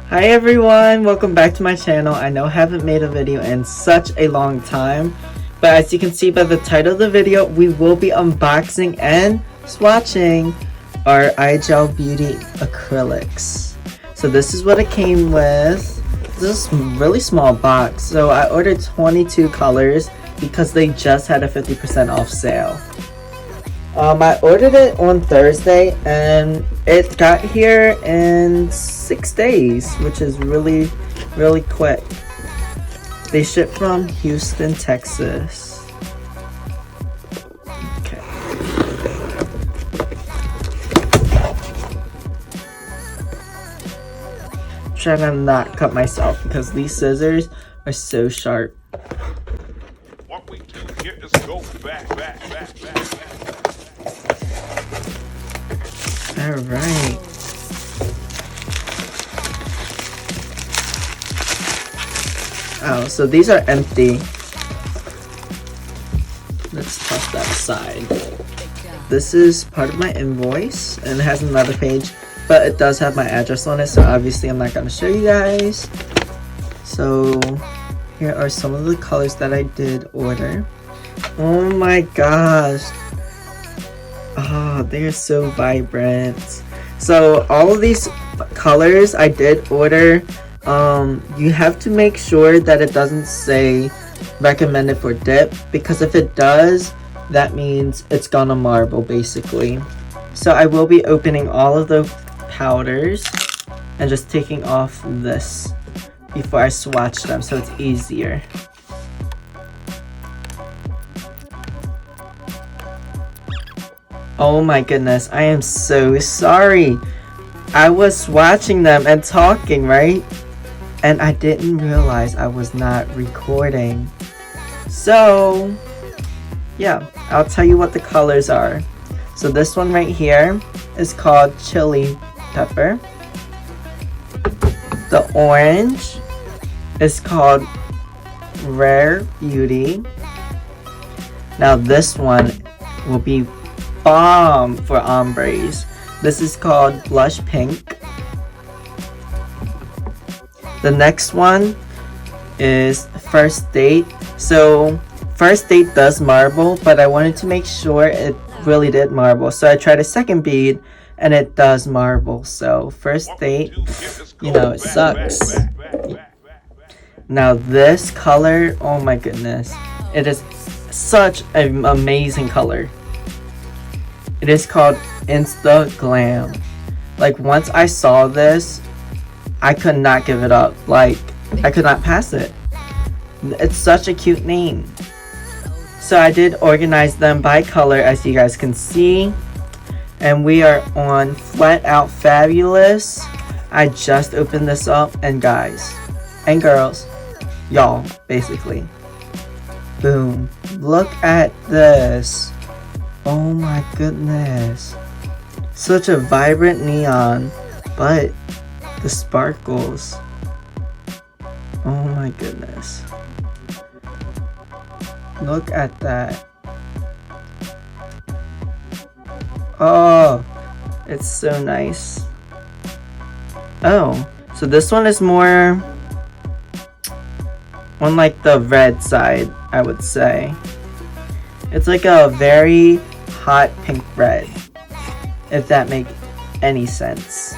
Hi everyone, welcome back to my channel. I know I haven't made a video in such a long time, but as you can see by the title of the video, we will be unboxing and swatching our Igel Beauty acrylics. So this is what it came with. This is a really small box. So I ordered 22 colors because they just had a 50% off sale. I ordered it on Thursday and it got here in 6 days, which is really quick. They ship from Houston, Texas. Okay. I'm trying to not cut myself because these scissors are so sharp. What we do here is go back. Alright. Oh, so these are empty. Let's toss that aside. This is part of my invoice and it has another page, but it does have my address on it, so obviously I'm not going to show you guys. So here are some of the colors that I did order. Oh my gosh. Oh, they're so vibrant. So all of these colors I did order. You have to make sure that it doesn't say recommended for dip, because if it does, that means it's gonna marble basically. So I will be opening all of the powders and just taking off this before I swatch them so it's easier. Oh my goodness, I am so sorry. I was swatching them and talking, right? And I didn't realize I was not recording. So, yeah, I'll tell you what the colors are. So this one right here is called Chili Pepper. The orange is called Rare Beauty. Now this one will be bomb for ombres. This is called Blush Pink. The next one is First Date. So First Date does marble, but I wanted to make sure it really did marble. So I tried a second bead and it does marble. So First Date, you know, it sucks. Now this color, oh my goodness. It is such an amazing color. It is called Insta Glam. Like once I saw this, I could not give it up. Like I could not pass it. It's such a cute name. So I did organize them by color, as you guys can see. And we are on Flat Out Fabulous. I just opened this up, and guys and girls, y'all, basically. Boom. Look at this. Oh my goodness. Such a vibrant neon, but the sparkles. Oh my goodness. Look at that. Oh, it's so nice. Oh, so this one is more on like the red side, I would say. It's like a very hot pink red, if that makes any sense.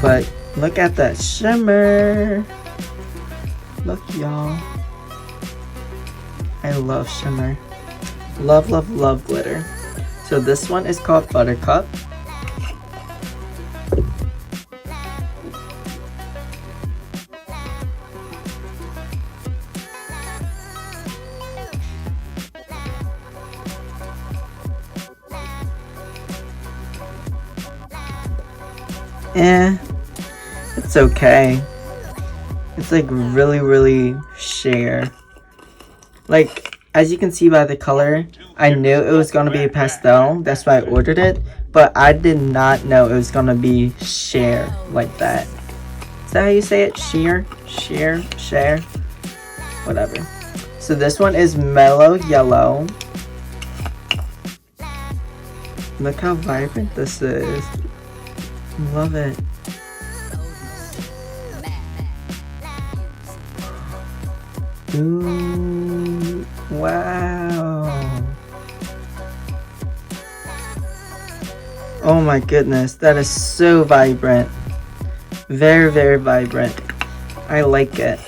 But look at that shimmer. Look, y'all. I love shimmer. Love glitter. So this one is called Buttercup. It's okay. It's like really sheer. Like as you can see by the color, I knew it was gonna be a pastel. That's why I ordered it, but I did not know it was gonna be sheer like that. Is that how you say it? Sheer, whatever. So this one is Mellow Yellow. Look how vibrant this is. Love it. Ooh, wow. Oh my goodness, that is so vibrant. Very, very vibrant. I like it.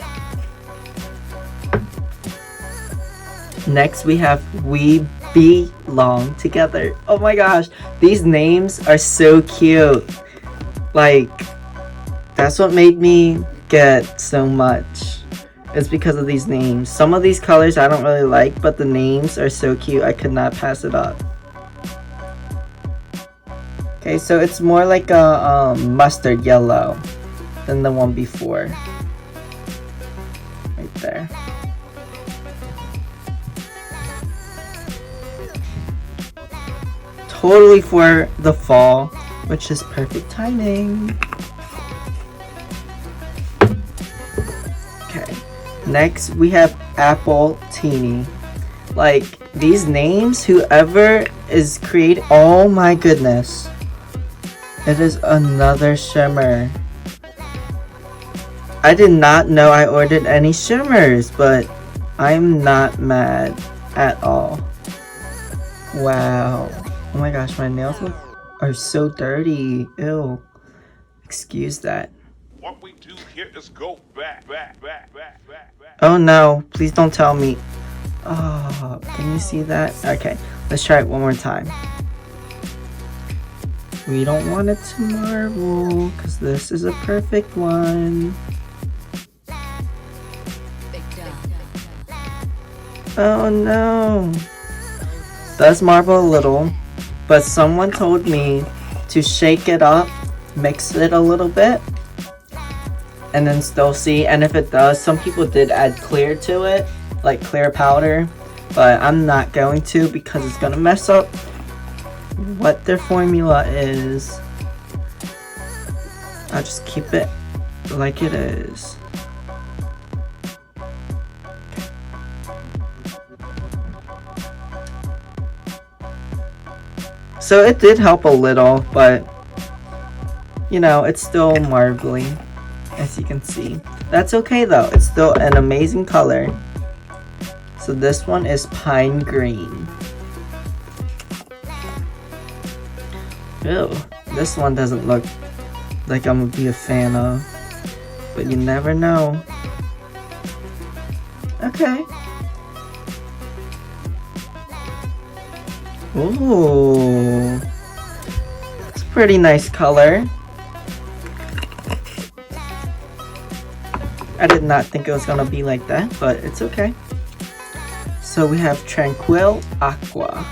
Next we have We Belong Together. Oh my gosh, these names are so cute. Like, that's what made me get so much. It's because of these names. Some of these colors I don't really like, but the names are so cute I could not pass it up. Okay, so it's more like a mustard yellow than the one before. Right there. Totally for the fall, which is perfect timing. Okay, next we have Apple Teeny. Like, these names, whoever is creating, oh my goodness. It is another shimmer. I did not know I ordered any shimmers, but I'm not mad at all. Wow. Oh my gosh, my nails are so dirty. Ew. Excuse that. What we do here is go back. Oh no, please don't tell me. Oh, can you see that? Okay, let's try it one more time. We don't want it to marble, because this is a perfect one. Oh no. Does marble a little, but someone told me to shake it up, mix it a little bit, and then still see. And if it does, some people did add clear to it, like clear powder, but I'm not going to because it's gonna mess up what their formula is. I'll just keep it like it is. So it did help a little, but you know, it's still marbly, as you can see. That's okay though, it's still an amazing color. So this one is Pine Green. Ew, this one doesn't look like I'm gonna be a fan of, but you never know. Okay. Ooh, it's a pretty nice color. I did not think it was gonna be like that, but it's okay. So we have Tranquil Aqua.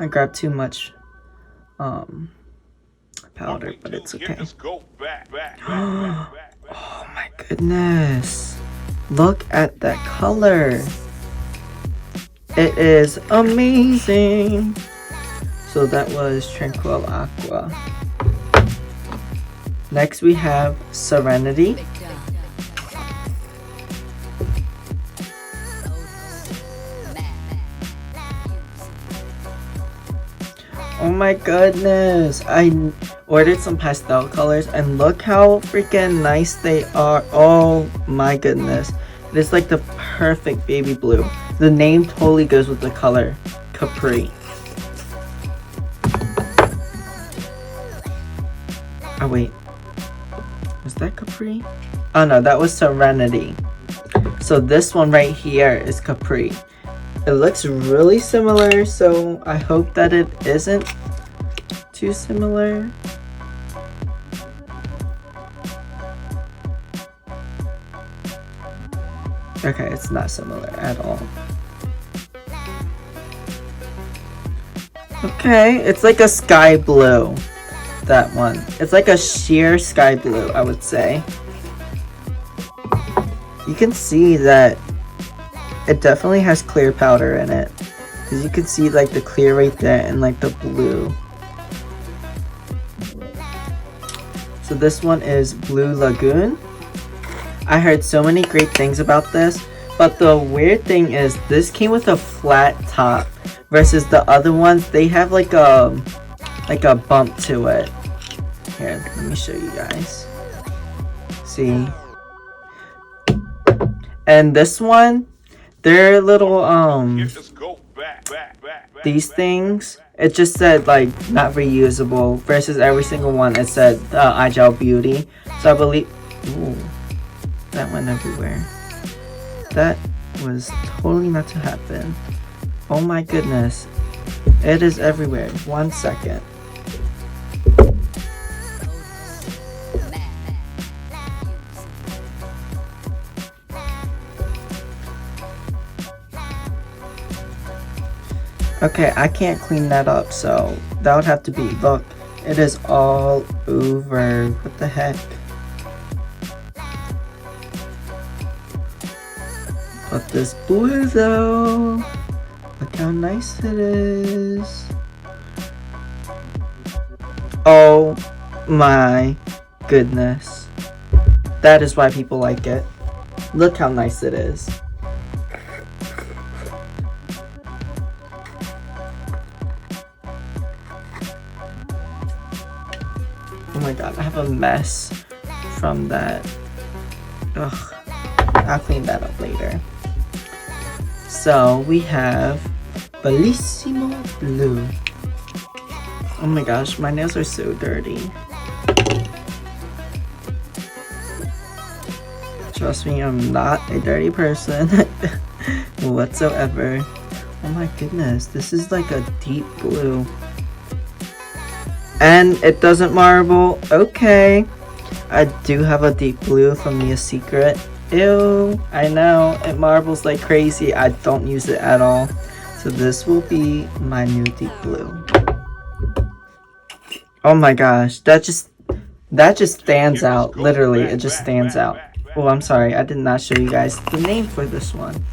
I grabbed too much powder, but it's okay. Oh my goodness. Look at that color. It is amazing. So that was Tranquil Aqua. Next we have Serenity. Oh my goodness, I ordered some pastel colors and look how freaking nice they are. Oh my goodness, it is like the perfect baby blue. The name totally goes with the color, Capri. Oh wait, was that Capri? Oh no, that was Serenity. So this one right here is Capri. It looks really similar, so I hope that it isn't too similar. Okay, it's not similar at all. Okay, it's like a sky blue. That one. It's like a sheer sky blue, I would say. You can see that it definitely has clear powder in it, because you can see like the clear right there and like the blue. So this one is Blue Lagoon. I heard so many great things about this, but the weird thing is this came with a flat top, versus the other ones, they have like a bump to it. Here, let me show you guys. See? And this one, they're little these things, it just said like not reusable, versus every single one it said Igel Beauty. So I believe, ooh, that went everywhere. That was totally not to happen. Oh my goodness, it is everywhere. 1 second. Okay, I can't clean that up, so that would have to be, look, it is all over. What the heck? But this blue though, look how nice it is. Oh my goodness. That is why people like it. Look how nice it is. Oh my god, I have a mess from that. Ugh, I'll clean that up later. So we have Ballisimo Blue. Oh my gosh, my nails are so dirty. Trust me, I'm not a dirty person whatsoever. Oh my goodness, this is like a deep blue. And it doesn't marble. Okay. I do have a deep blue from Me a Secret. Ew. I know. It marbles like crazy. I don't use it at all. So this will be my new deep blue. Oh my gosh. That just stands out. Literally, it just stands out. Oh, I'm sorry. I did not show you guys the name for this one.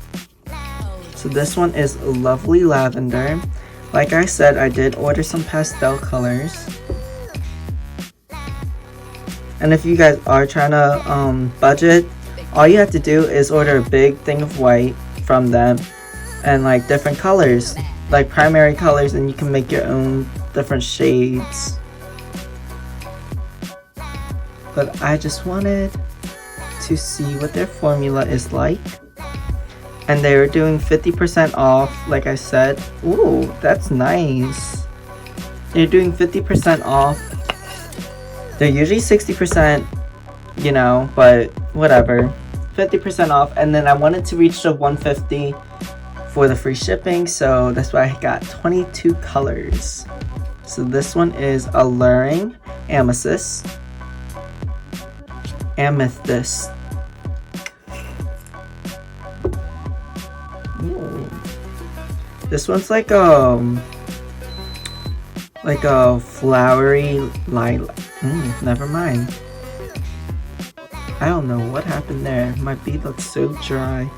So this one is Lovely Lavender. Like I said, I did order some pastel colors. And if you guys are trying to budget, all you have to do is order a big thing of white from them and like different colors, like primary colors, and you can make your own different shades. But I just wanted to see what their formula is like. And they were doing 50% off, like I said. Ooh, that's nice. They're doing 50% off. They're usually 60%, you know, but whatever. 50% off. And then I wanted to reach the 150 for the free shipping, so that's why I got 22 colors. So this one is Alluring Amethyst. Amethyst. Ooh. This one's like a flowery lilac. Never mind. I don't know what happened there. My bead looks so dry.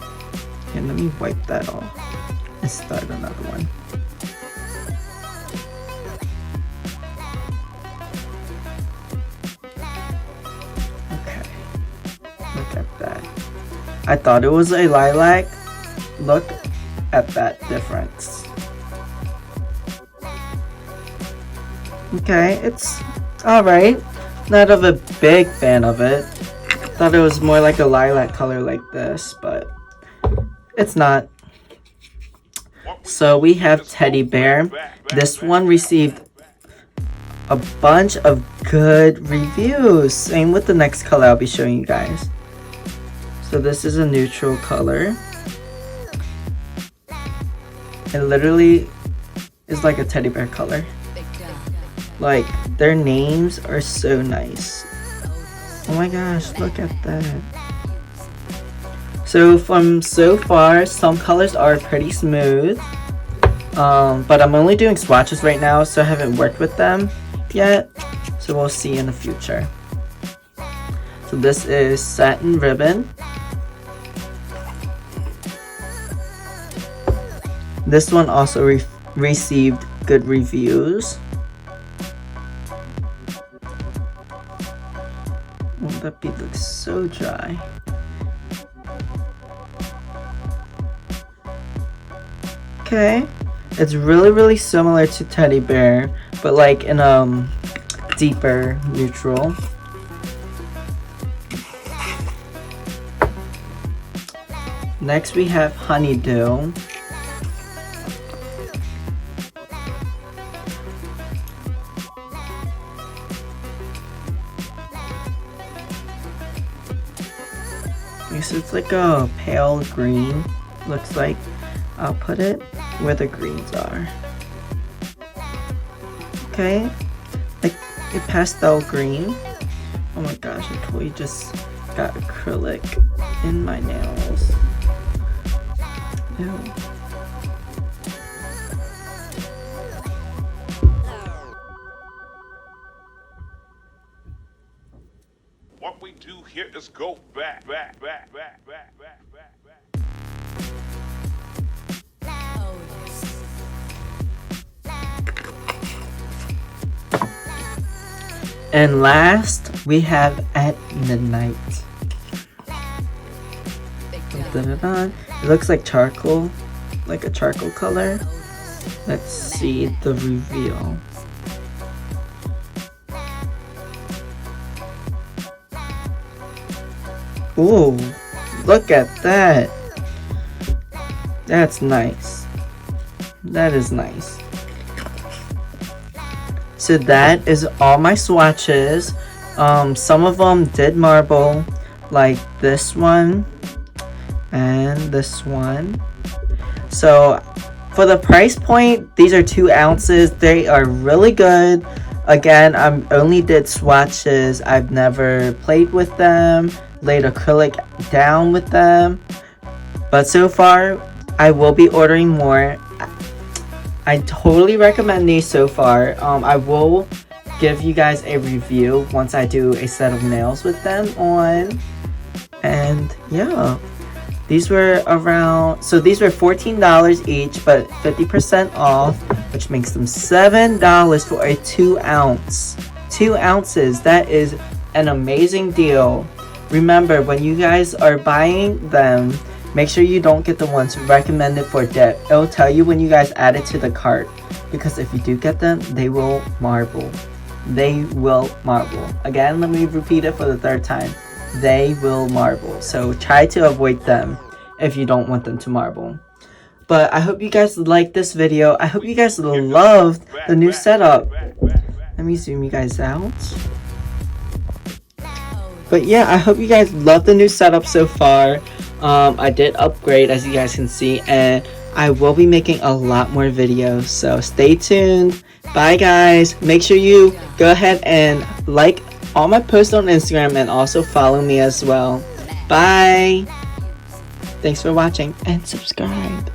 Okay, let me wipe that off and start another one. Okay, look at that. I thought it was a lilac. Look at that difference. Okay, it's alright. Not of a big fan of it. Thought it was more like a lilac color like this, but it's not. So we have Teddy Bear. This one received a bunch of good reviews. Same with the next color I'll be showing you guys. So this is a neutral color. It literally is like a teddy bear color. Like, their names are so nice. Oh my gosh, look at that. So from so far, some colors are pretty smooth. But I'm only doing swatches right now, so I haven't worked with them yet. So we'll see in the future. So this is Satin Ribbon. This one also received good reviews. Oh, that bead looks so dry. Okay, It's really similar to Teddy Bear, but like in a deeper neutral. Next we have Honeydew. This is like a pale green, looks like. I'll put it where the greens are. Okay, like a pastel green. Oh my gosh, I totally just got acrylic in my nails. Ew. What we do here is go back. And last, we have At Midnight. It looks like charcoal, like a charcoal color. Let's see the reveal. Ooh, look at that. That's nice. That is nice. So that is all my swatches. Some of them did marble, like this one and this one. So for the price point, these are 2 ounces. They are really good. Again, I only did swatches. I've never played with them, laid acrylic down with them. But so far, I will be ordering more. I totally recommend these so far. I will give you guys a review once I do a set of nails with them on. And yeah, these were around, so these were $14 each, but 50% off, which makes them $7 for a 2 ounce. 2 ounces, that is an amazing deal. Remember, when you guys are buying them, make sure you don't get the ones recommended for dip. It'll tell you when you guys add it to the cart. Because if you do get them, they will marble. They will marble. Again, let me repeat it for the 3rd time. They will marble. So try to avoid them if you don't want them to marble. But I hope you guys liked this video. I hope you guys loved the new setup. Let me zoom you guys out. But yeah, I hope you guys love the new setup so far. I did upgrade, as you guys can see, and I will be making a lot more videos, so stay tuned. Bye guys. Make sure you go ahead and like all my posts on Instagram and also follow me as well. Bye. Thanks for watching and subscribe.